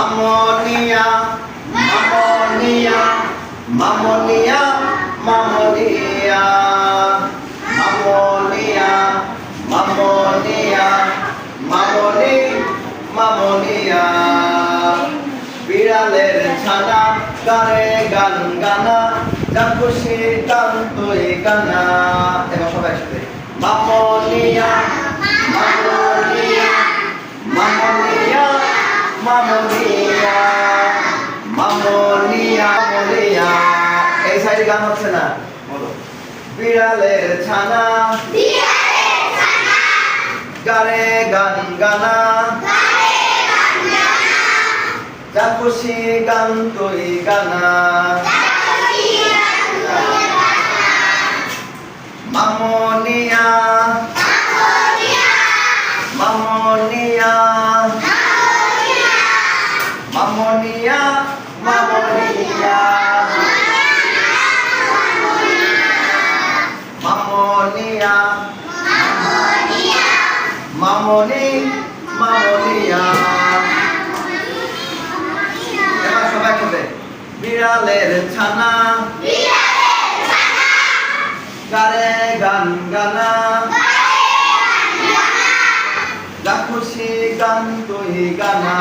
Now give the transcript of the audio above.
মামনিয়া মামনিয়া মামনিয়া মামনিয়া মামনিয়া মামনিয়া মামনি মামনিয়া বিড়ালের ছানা গানে গান গানা যা খুশি গান তুই গানা এবার সবাই একসাথে মামনিয়া মামনিয়া মামনিয়া মামনিয়া মামনিয়া মামনিয়া এই সাইডে গান হচ্ছে না বলো বিড়ালের ছানা গানে গান গানা যা খুশি গান তুই গানা মামনিয়া মামনিয়া মামনিয়া মামনিয়া মামনিয়া মামনি মামনিয়া এবার সবাই একসাথে বিড়ালের ছানা গানে গান গানা যা খুশি গান তুই গানা